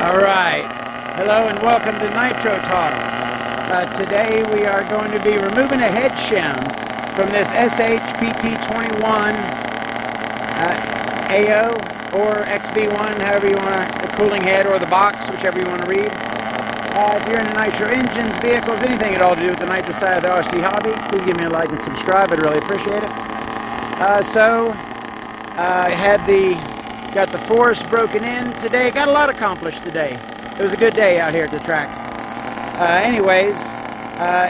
Alright, hello and welcome to Nitro Talk. Today we are going to be removing a head shim from this SH PT21A0-XBG, however you want to, the cooling head or the box, whichever you want to read. If you're into nitro engines, vehicles, anything at all to do with the nitro side of the RC hobby, please give me a like and subscribe. I'd really appreciate it. I got the forest broken in today. Got a lot accomplished today. It was a good day out here at the track.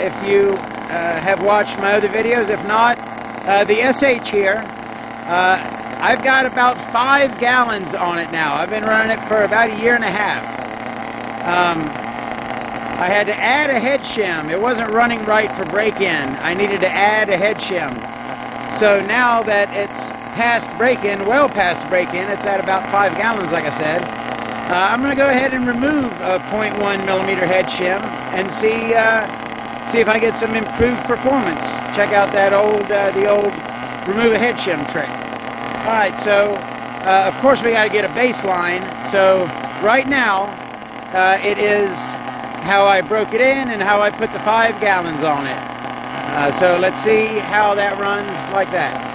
If you have watched my other videos, if not, the SH here, I've got about 5 gallons on it now. I've been running it for about a year and a half. I had to add a head shim. It wasn't running right for break-in. I needed to add a head shim. So now that it's past break-in, well past break-in, it's at about 5 gallons, like I said. I'm going to go ahead and remove a 0.1 millimeter head shim and see if I get some improved performance. Check out that the old remove a head shim trick. All right, so of course we got to get a baseline. So right now it is how I broke it in and how I put the 5 gallons on it. So let's see how that runs like that.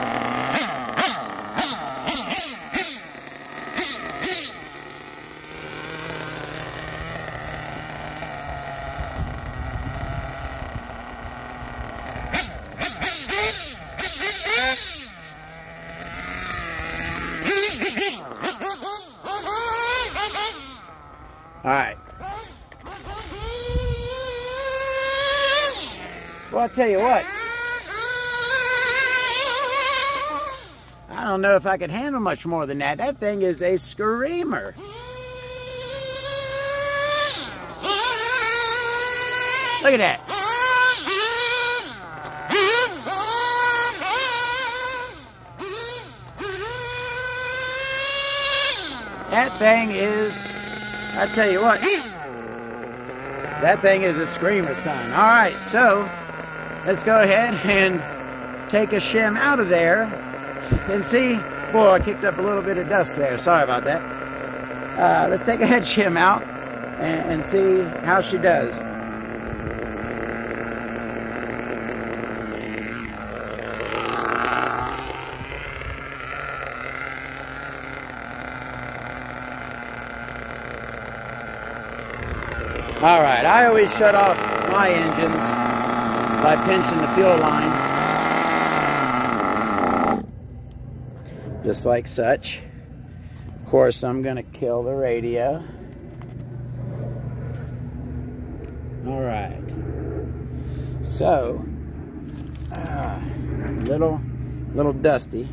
All right. Well, I'll tell you what. I don't know if I could handle much more than that. That thing is a screamer. Look at that. That thing is, I tell you what, that thing is a screamer, son. All right, so let's go ahead and take a shim out of there and see. Boy, I kicked up a little bit of dust there. Sorry about that. Let's take a head shim out and see how she does. All right, I always shut off my engines by pinching the fuel line. Just like such. Of course, I'm going to kill the radio. All right. So, little dusty.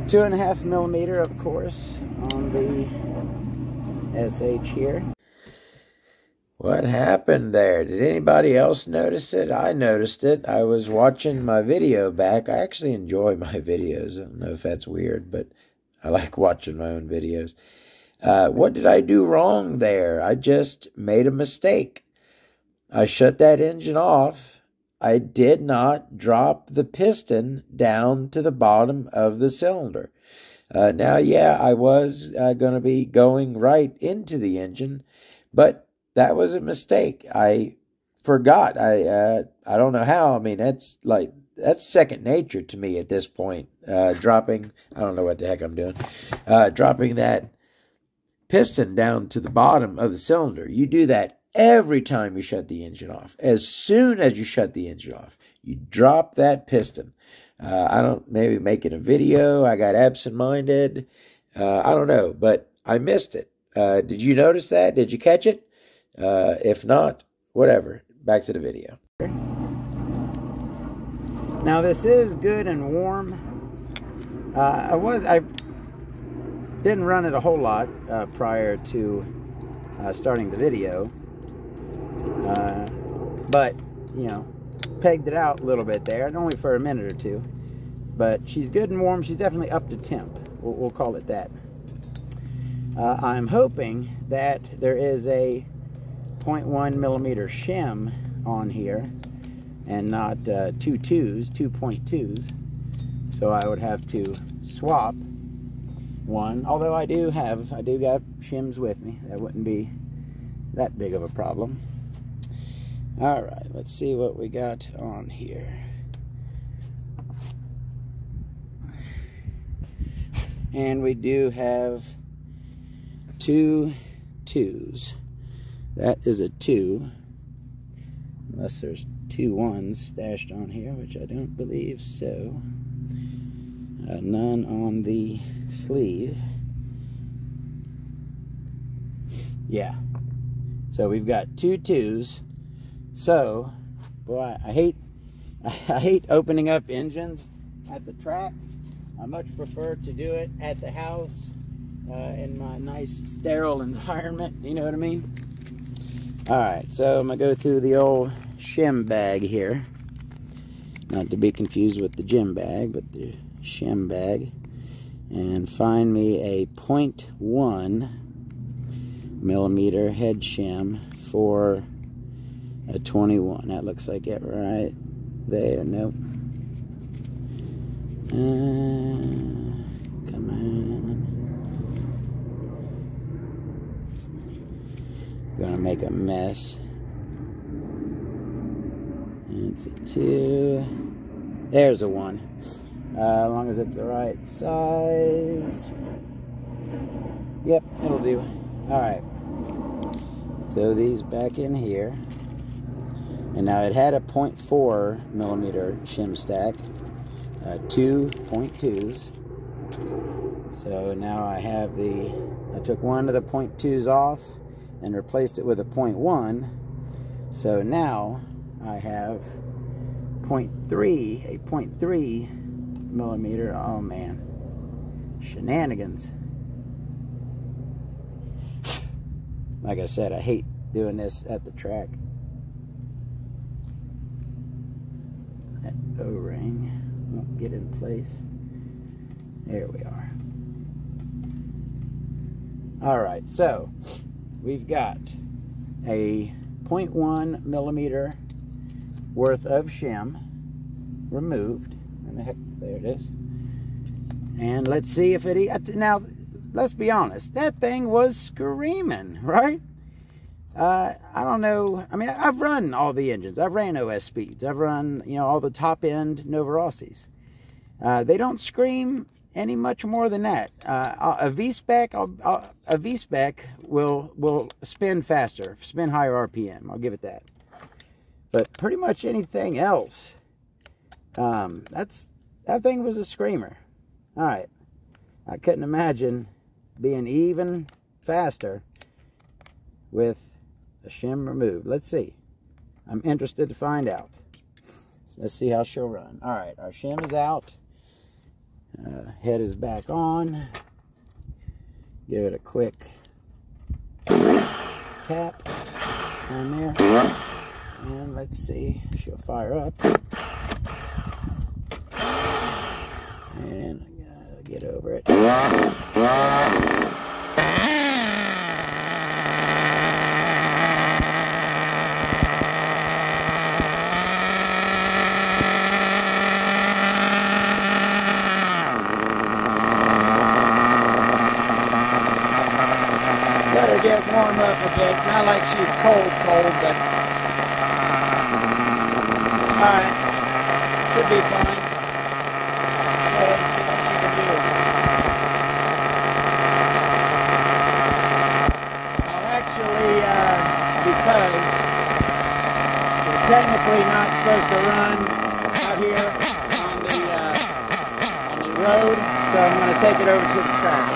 2.5 millimeter, of course, on the SH here. What happened there? Did anybody else notice it? I noticed it. I was watching my video back. I actually enjoy my videos. I don't know if that's weird, but I like watching my own videos. What did I do wrong there? I just made a mistake. I shut that engine off. I did not drop the piston down to the bottom of the cylinder. Now, yeah, I was going to be going right into the engine, but that was a mistake. I forgot. I don't know how. I mean, that's second nature to me at this point. Dropping, I don't know what the heck I'm doing. Dropping that piston down to the bottom of the cylinder. You do that every time you shut the engine off. As soon as you shut the engine off, you drop that piston. I don't, maybe making a video, I got absent-minded. I don't know, but I missed it. Did you notice that? Did you catch it? If not, whatever. Back to the video. Now this is good and warm. I didn't run it a whole lot prior to starting the video, but you know, pegged it out a little bit there, only for a minute or two. But she's good and warm. She's definitely up to temp. We'll call it that. I'm hoping that there is a 0.1 millimeter shim on here and not 2.2s. So I would have to swap one. Although I do got shims with me. That wouldn't be that big of a problem. All right, let's see what we got on here. And we do have 2 2s. That is a 2, unless there's 2 1s stashed on here, which I don't believe so. None on the sleeve. Yeah. So we've got 2 2s. So, boy, I hate opening up engines at the track. I much prefer to do it at the house in my nice sterile environment. You know what I mean? All right, so I'm gonna go through the old shim bag here. Not to be confused with the gym bag, but the shim bag, and find me a 0.1 millimeter head shim for a 21. That looks like it right there. Nope. Come on. Gonna make a mess. It's a 2. There's a 1. As long as it's the right size. Yep, it'll do. Alright. Throw these back in here. And now it had a 0.4 millimeter shim stack. 2 0.2s. So now I have I took one of the 0.2s off and replaced it with a 0.1. So now I have a 0.3 millimeter. Oh man, shenanigans. Like I said, I hate doing this at the track. That O-ring won't get in place. There we are. All right, so we've got a 0.1 millimeter worth of shim removed. And the heck, there it is. And let's see if it, now let's be honest, that thing was screaming, right? I don't know, I mean, I've run all the engines. I've ran OS speeds. I've run, you know, all the top end Novarossis. They don't scream any much more than that. A V-spec will spin faster, spin higher RPM. I'll give it that. But pretty much anything else, that thing was a screamer. All right, I couldn't imagine being even faster with a shim removed. Let's see. I'm interested to find out. So let's see how she'll run. All right, our shim is out. Head is back on. Give it a quick tap on there. And let's see. She'll fire up. And I gotta get over it. Let her get warm up a bit. Not like she's cold, but alright. Should be fine. Let's see what she can do. Well, actually, because we're technically not supposed to run out here on the road, so I'm going to take it over to the track.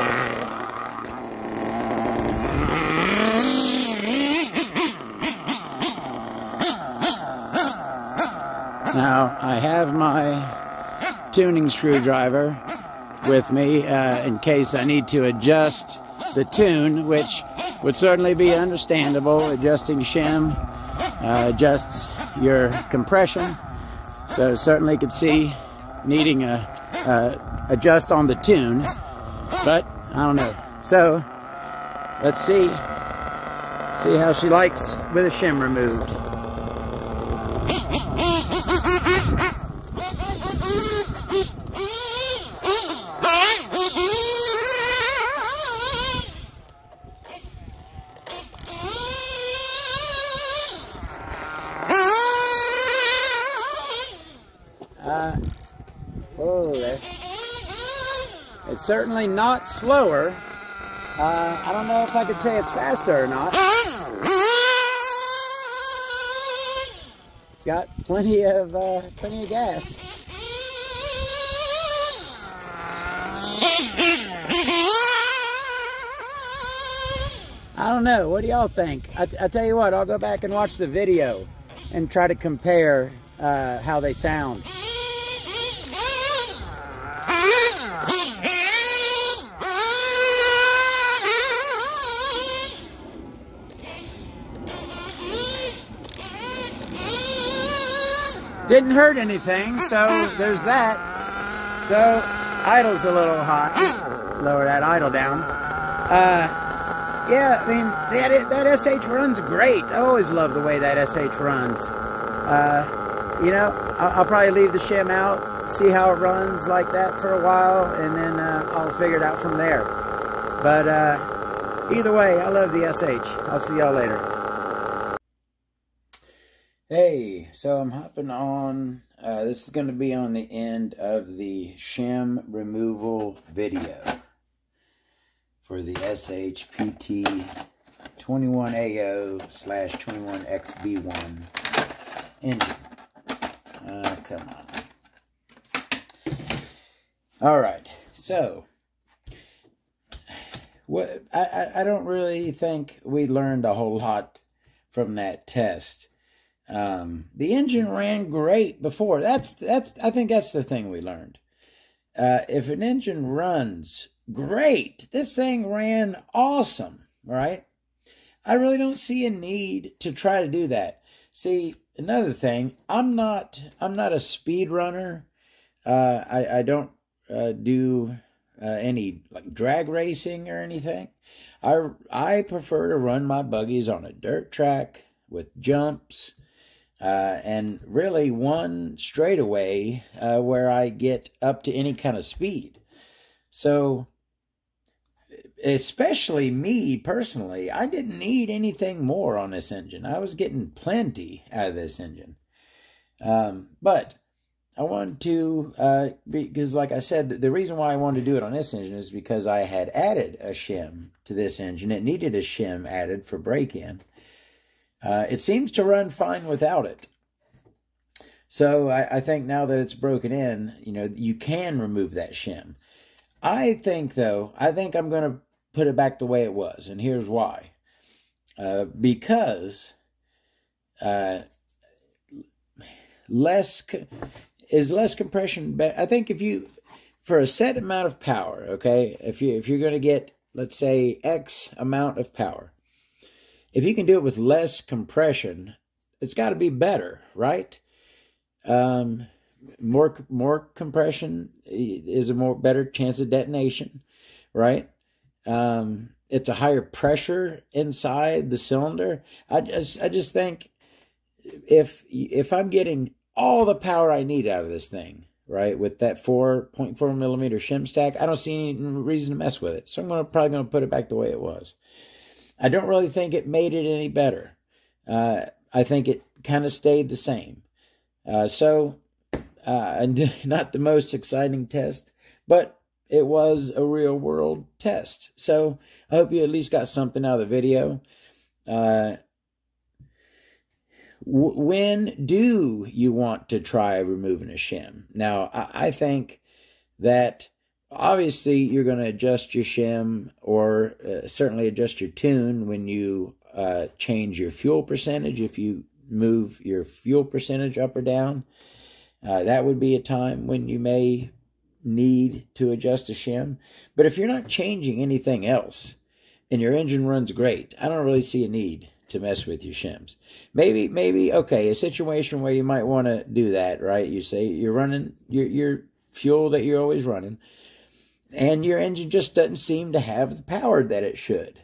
Now, I have my tuning screwdriver with me in case I need to adjust the tune, which would certainly be understandable. Adjusting shim adjusts your compression, so certainly could see needing a adjust on the tune, but I don't know. So, let's see how she likes with a shim removed. certainly not slower. I don't know if I could say it's faster or not. It's got plenty of gas. I don't know. What do y'all think? I tell you what, I'll go back and watch the video and try to compare how they sound. Didn't hurt anything, so there's that. So, idle's a little high. Lower that idle down. Yeah, I mean, that SH runs great. I always love the way that SH runs. You know, I'll probably leave the shim out, see how it runs like that for a while, and then I'll figure it out from there. But either way, I love the SH. I'll see y'all later. Hey, so I'm hopping on, this is going to be on the end of the shim removal video for the SH PT21A0-XBG.21 engine. Come on. Alright, so, I don't really think we learned a whole lot from that test. The engine ran great before. I think that's the thing we learned. If an engine runs great, this thing ran awesome, right? I really don't see a need to try to do that. See, another thing, I'm not a speed runner. I don't do any like drag racing or anything. I prefer to run my buggies on a dirt track with jumps. And really one straightaway where I get up to any kind of speed. So, especially me personally, I didn't need anything more on this engine. I was getting plenty out of this engine. But I wanted to, because like I said, the reason why I wanted to do it on this engine is because I had added a shim to this engine. It needed a shim added for break-in. It seems to run fine without it. So I think now that it's broken in, you know, you can remove that shim. I think, though, I'm going to put it back the way it was. And here's why. Because less compression. I think if you, for a set amount of power, okay, if you're going to get, let's say, X amount of power, if you can do it with less compression, it's got to be better, right? More compression is a better chance of detonation, right? It's a higher pressure inside the cylinder. I just think if I'm getting all the power I need out of this thing, right, with that 4.4 millimeter shim stack, I don't see any reason to mess with it. So I'm probably going to put it back the way it was. I don't really think it made it any better. I think it kind of stayed the same. So, not the most exciting test, but it was a real world test. So, I hope you at least got something out of the video. When do you want to try removing a shim? Now, I think that obviously you're going to adjust your shim or certainly adjust your tune when you change your fuel percentage. If you move your fuel percentage up or down, that would be a time when you may need to adjust a shim. But if you're not changing anything else and your engine runs great, I don't really see a need to mess with your shims. Maybe okay, a situation where you might want to do that, right? You say you're running your fuel that you're always running, and your engine just doesn't seem to have the power that it should.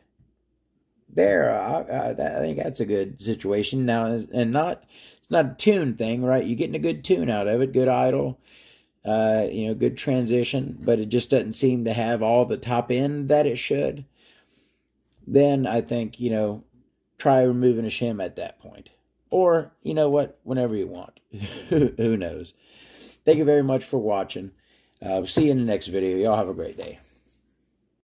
I think that's a good situation. Now, and it's not a tune thing, right? You're getting a good tune out of it, good idle, good transition, but it just doesn't seem to have all the top end that it should. Then I think, try removing a shim at that point. Or, you know what, whenever you want. Who knows? Thank you very much for watching. See you in the next video. Y'all have a great day.